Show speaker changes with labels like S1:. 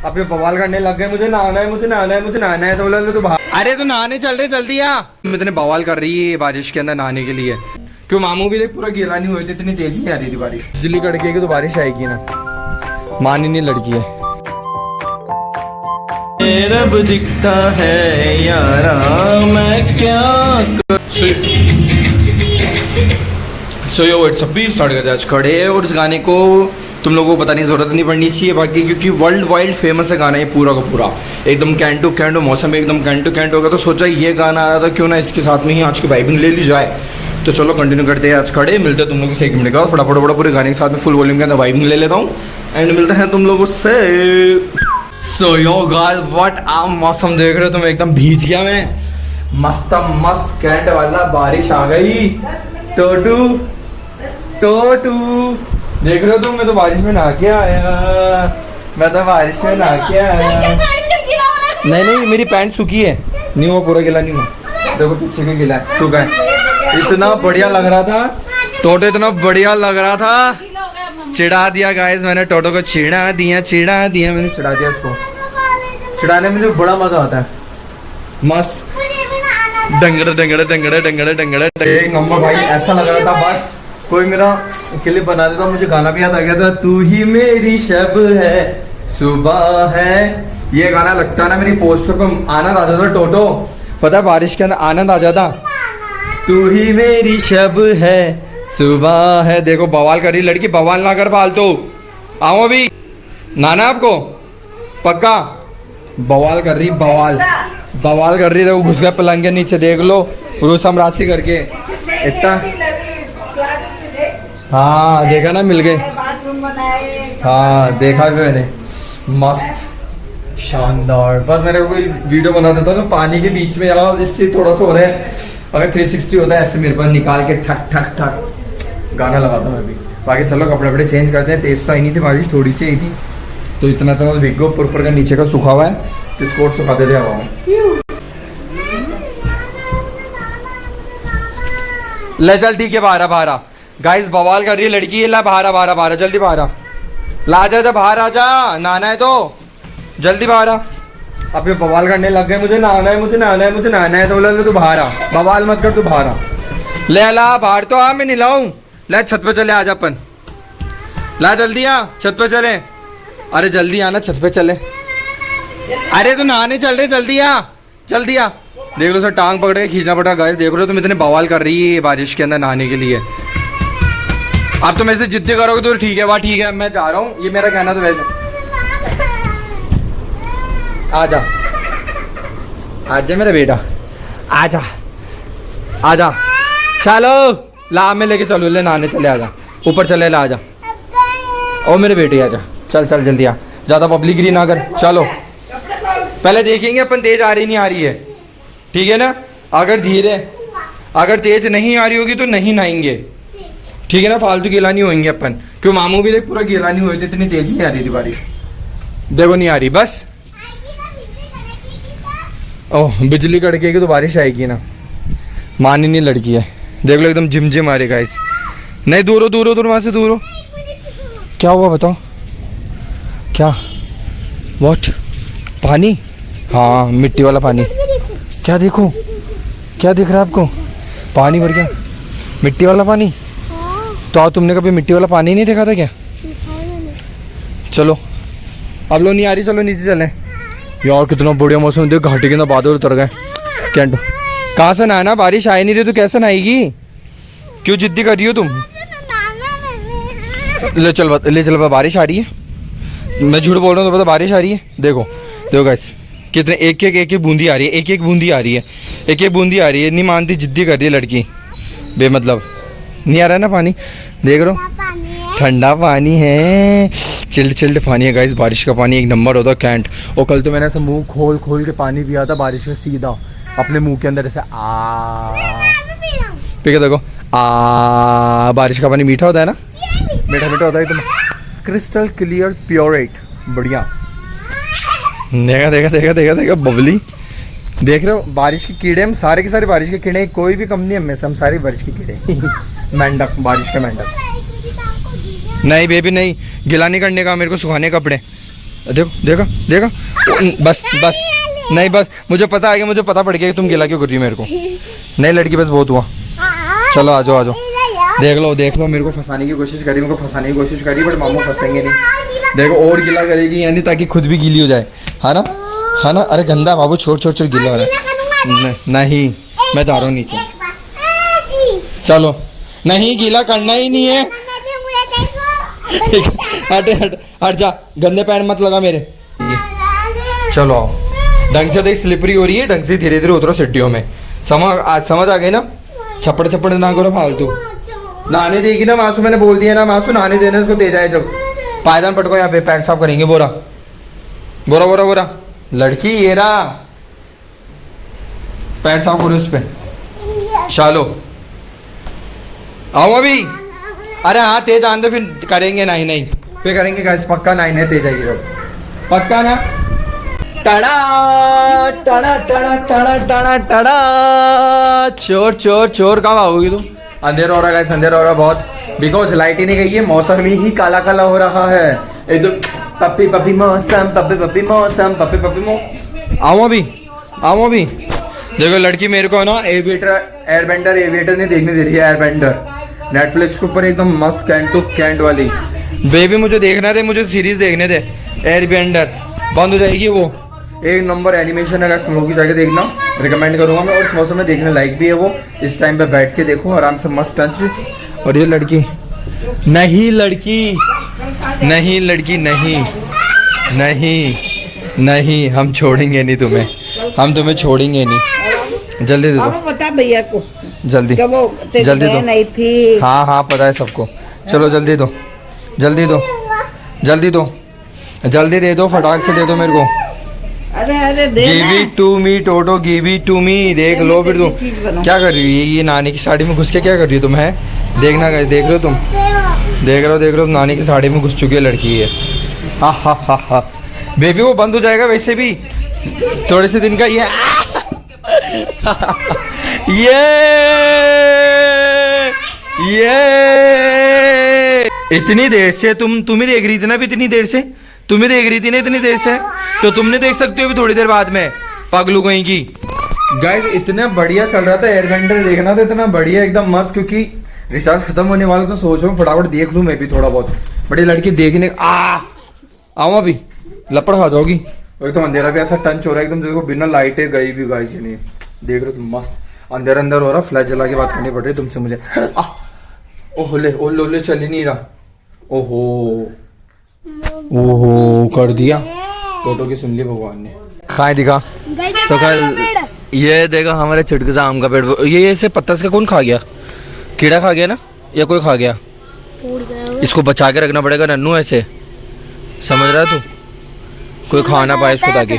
S1: अब ये बवाल करने लग गए, मुझे नहाना है, मुझे नहाना है, मुझे नहाना है। तो बोला तो बाहर, अरे तो नहाने चल रहे, जल्दी आ। इतने बवाल कर रही है बारिश के अंदर नहाने के लिए। क्यों मामू भी देख पूरा गीला नहीं हुए थे, इतनी तेज नहीं आ रही थी बारिश। बिजली कड़केगी तो बारिश आएगी ना, मान ही नहीं लड़की है।
S2: रब दिखता है यारा मैं क्या सो यो इट्स अभी स्टार्ट करते आज खड़े। और इस गाने को तुम लोगों को पता नहीं ज़रूरत नहीं पड़नी चाहिए बाकी, क्योंकि वर्ल्ड वाइड फेमस है गाना ये पूरा का पूरा, एकदम कैंट टू कैंट। मौसम एकदम कैंट टू कैंट होगा तो सोचा ये गाना आ रहा था, क्यों ना इसके साथ में ही आज की वाइबिंग ले ली जाए। तो चलो कंटिन्यू करते हैं आज खड़े। मिलते हैं तुम लोगों से 1 मिनट का, फटाफट पूरे गाने के साथ में फुल वॉल्यूम के अंदर वाइबिंग ले लेता हूँ एंड मिलते हैं तुम लोगों से। सो यो गाइस व्हाट आप मौसम देख रहे हो तुम, एकदम भीज गया मैं, मस्त मस्त कैंट वाला बारिश आ गई। टोटू टोटू देख रहे हो तुम, मैं तो बारिश में नहा के आया, मैं तो बारिश में नहा के आया। नहीं नहीं मेरी पैंट सूखी है, नहीं हुआ पूरा गिला नहीं हुआ, देखो पीछे का गिला है, सूखा है। इतना बढ़िया लग रहा था टोटो, इतना बढ़िया लग रहा था, चिढ़ा दिया गाइस मैंने टोटो को, चिढ़ा दिया मैंने, चिढ़ा दिया उसको। चिढ़ाने में मुझे बड़ा मजा आता है, मस्त डंगड़े डंगड़े डंगड़े डंगड़े डंगड़े। एक नंबर भाई, ऐसा लग रहा था बस कोई मेरा क्लिप बना देता। मुझे गाना भी याद आ गया था, तू ही मेरी शब है सुबह है, ये गाना लगता ना मेरी पोस्टर पर आनंद आ जाता टोटो, पता है बारिश के अंदर आनंद आ जाता। तू ही मेरी शब है सुबह है, देखो बवाल कर रही लड़की, बवाल ना कर फालतू। आओ अभी नाना आपको पक्का, बवाल कर रही, बवाल कर रही, देखो घुस गया पलंग के नीचे, देख लो रूसम राशि करके इतना। हाँ देखा ना, मिल गए, हाँ देखा भी मैंने, मस्त शानदार। बस मेरे को कोई वीडियो बना देता ना पानी के बीच में, यार इससे थोड़ा सा हो रहा है, अगर 360 होता है ऐसे मेरे पास निकाल के ठक ठक ठक गाना लगाता मैं भी। बाकी चलो कपड़े वपड़े चेंज करते हैं, तेज तो आई नहीं थी बारिश, थोड़ी सी आई थी, तो इतना तो भिगो ऊपर का नीचे का सूखा हुआ है, तो इसको और सुखा देते हवा में। ले चल ठीक है, बाहर गाइस बवाल कर रही है लड़की, ला बाहर जल्दी बाहर ला, आजा बाहर आजा, नहाना है तो जल्दी बाहर आ। अब ये बवाल करने लग गए, मुझे नहाना है, मुझे नहाना है, मुझे नहाना है। तो बोला तू बाहर आ, बवाल मत कर, तू बाहर आ, ले ला बाहर तो आ, मैं नहलाऊं। ले छत पे चले आजा अपन, ला जल्दी आ छत पे चले, अरे जल्दी आना छत पे चले, अरे तो नहाने चल रहे, जल्दी आ जल्दी आ। देख लो सर टांग पकड़ के खींचना पड़ा गाइस, देख लो तुम इतने बवाल कर रही है बारिश के अंदर नहाने के लिए। अब तो मैं से जिद्दी करोगे तो ठीक है, वाह ठीक है मैं जा रहा हूँ, ये मेरा कहना तो वैसे। आजा आजा मेरा बेटा, आजा आजा, चलो ला मैं लेके चलो, ले नहाने चले, आजा ऊपर चले, ला आजा, ओ मेरे बेटे आजा, चल चल जल्दी आ, ज़्यादा पब्लिकरी ना कर। चलो पहले देखेंगे अपन तेज आ रही नहीं आ रही है, ठीक है ना, अगर तेज नहीं आ रही होगी तो नहीं नहाएंगे, ठीक है ना, फालतू गीला नहीं होंगे अपन। क्यों मामू भी देख पूरा गीला नहीं हुए थे, इतनी तेज नहीं आ रही थी बारिश, देखो नहीं आ रही बस। ओह बिजली कड़केगी तो बारिश आएगी ना, मान ही नहीं लड़की है, देख लो एकदम झिमझिम आ रही गाइस। नहीं दूर हो वहाँ से दूर हो। क्या हुआ बताओ, क्या व्हाट, पानी, हाँ मिट्टी वाला पानी, क्या देखो क्या दिख रहा है आपको, पानी भर गया, मिट्टी वाला पानी। तो तुमने कभी मिट्टी वाला पानी नहीं देखा था क्या? चलो अब लो नहीं आ रही, चलो नीचे चले। यार कितना बढ़िया मौसम, देख घाटी के अंदर बादल उतर गए, कैंटो कहाँ से नहाना, बारिश आ नहीं रही तो कैसे नहाएगी, क्यों जिद्दी कर रही हो तुम? ले चल बारिश आ रही है, मैं झूठ बोल रहा हूँ तो पता बारिश आ रही है। देखो गाइस कितने एक बूंदी आ रही है, एक बूंदी आ रही है, नहीं मानती, जिद्दी कर रही है लड़की बेमतलब। नहीं आ रहा है ना पानी, देख रहे हो ठंडा पानी है, चिल्ड पानी है गाइस, बारिश का पानी एक नंबर होता है कैंट। और कल तो मैंने ऐसा मुंह खोल के पानी पिया था बारिश में, सीधा अपने मुंह के अंदर ऐसे पी के देखो, बारिश का पानी मीठा होता है ना, मीठा होता है एकदम क्रिस्टल क्लियर प्योरेट, बढ़िया। देखा बबली, देख रहे हो बारिश के कीड़े, हम सारे के सारे बारिश के कीड़े, कोई भी कम नहीं है, हम सारे बारिश के कीड़े मेंढक, बारिश का मेंढक। नहीं बेबी नहीं, गिला नहीं करने का, मेरे को सुखाने कपड़े,
S1: देखो देखा देखा, बस बस, नहीं बस, मुझे पता है कि मुझे पता पड़ गया कि तुम गिला क्यों कर रही हो मेरे को। नहीं लड़की, बस बहुत हुआ, चलो आ जाओ आ जाओ। देख लो मेरे को फंसाने की कोशिश करी, मेरे को फंसाने की कोशिश करी, बट मामू फंसेंगे नहीं। देखो और गिला करेगी यानी, ताकि खुद भी गीली हो जाए, है ना, है ना। अरे गंदा बाबू, छोड़ छोड़ छोड़, गीला हो रहा है। नहीं मैं जा रहा हूँ नीचे, चलो। नहीं गीला करना ही नहीं है। हट हट हट जा, गंदे पैर मत लगा मेरे। चलो आओ, ढंग से देख, स्लिपरी हो रही है, ढंग से धीरे धीरे उतरो सीढ़ियों में। समझ आ गई ना, छप्पड़ छप्पड़ ना करो फालतू। नहाने देगी ना मासू, मैंने बोल दिया ना मासू, नहाने देने उसको तेज आए। जब पायदान पटको, यहाँ पे पैर साफ करेंगे। बोरा बोरा बोरा बोरा, लड़की ये रहा, पैर साफ करो उस पे। चलो आओ अभी। अरे हाँ तेज आंदे, फिर करेंगे। नहीं नहीं फिर करेंगे गाइस, पक्का। नहीं नहीं तेज आएगी पक्का ना। टड़ा टड़ा टड़ा टड़ा टड़ा टड़ा, चोर चोर चोर, कहाँ भागोगी तुम? अंधेरा हो रहा है गाइस, अंधेरा हो रहा है बहुत, बिकॉज लाइट ही नहीं गई है, मौसम ही काला काला हो रहा है एकदम। पप्पी पप्पी मौसम, पप्पी पप्पी मौसम, पप्पी पप्पी आओ अभी, आओ अभी। देखो लड़की मेरे को ना एयरबेंडर नहीं देखने दे रही है। एयरबेंडर नेटफ्लिक्स के ऊपर एकदम मस्त कैंट टू कैंट वाली। बेबी मुझे देखना दे, मुझे सीरीज देखने दे। एयरबेंडर बंद हो जाएगी वो, एक नंबर एनिमेशन है, तुम लोग भी जाके देखना, रिकमेंड करूंगा मैं। और इस मौसम में देखने लायक भी है वो, इस टाइम पे बैठ के देखो आराम से, मस्त टच। और ये लड़की नहीं, लड़की नहीं, लड़की नहीं नहीं नहीं, हम छोड़ेंगे नहीं तुम्हें, हम तुम्हें छोड़ेंगे नहीं। जल्दी दे दो,
S3: बता भैया को
S1: जल्दी जल्दी दो।
S3: नहीं थी।
S1: हाँ हाँ पता है सबको, चलो जल्दी दो, जल्दी दो, जल्दी दो, जल्दी दे दो, फटाक से दे दो मेरे को।
S3: अरे अरे दे,
S1: give it to me Toto, give it to me. देख लो फिर तुम क्या कर रही हो, ये नानी की साड़ी में घुस के क्या कर रही हो तुम? है देखना गाइस, देख रहे हो तुम, देख रहे हो नानी की साड़ी में घुस चुकी है लड़की है। हा हा हा हा, बेबी वो बंद हो जाएगा वैसे भी थोड़े से दिन का। ये इतनी देर से तुम ही देख रही थी ना, अभी इतनी देर से तुम ही देख रही थी ना, इतनी देर से, तो तुमने देख सकते हो अभी थोड़ी देर बाद में, पगलू कहीं की। गाइस इतना बढ़िया चल रहा था एयरबेंडर, देखना था इतना बढ़िया एकदम मस्त, क्योंकि रिचार्ज खत्म होने वाला, तो सोच रहा हूँ फटाफट देख लूँ मैं भी थोड़ा बहुत। बड़ी लड़की देखने आओ अभी, लपड़ खा जाओगी। एक तो अंधेरा भी ऐसा टंच हो रहा है एकदम, देखो बिना लाइटें गई भी गाइस, नहीं देख रहे हो तुम, मस्त अंदर अंदर हो रहा, फ्लैश जला के बात करनी पड़ रही है तुमसे मुझे। ओले ओले ओले, चल ही नहीं रहा। ओहो ओहो कर दिया, टोटो की सुन ली भगवान ने। खाए दिखा तो कल ये देखो हमारे चुटके सा आम का पेड़, ये ऐसे पत्ता का कौन खा गया? कीड़ा खा गया ना, या कोई खा गया? इसको बचा के रखना पड़ेगा नन्नू, ऐसे समझ रहा है तू, कोई खा ना पाए इसको ताकि